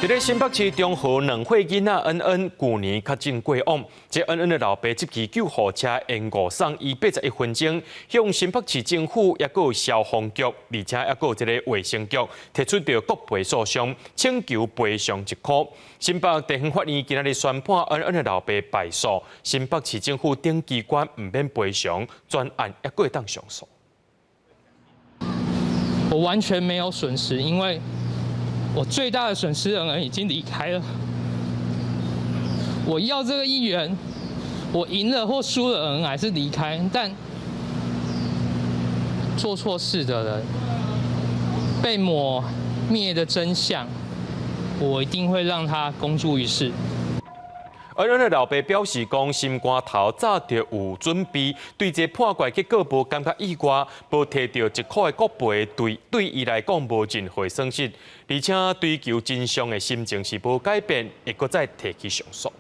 伫咧新北市中和两岁囡仔恩恩去年确诊过往，这恩恩的老爸执起救护车延误送医81分钟，向新北市政府也有消防局，而且也有这个卫生局提出着各赔诉讼，请求赔偿1块。新北地方法院今日宣判恩恩的老爸败诉，新北市政府等机关唔免赔偿，专案也会当上诉。我完全没有损失，因为我最大的损失恩恩已经离开了。我要这个议员，我赢了或输了，恩恩还是离开。但做错事的人被抹灭的真相，我一定会让他公诸于世。恩恩的老爸表示讲，心肝头早就有准备，对这判决结果无感觉意外，无摕到1块的国赔，对伊来讲无任何损失，而且追求真相的心情是无改变，会搁再提起上诉。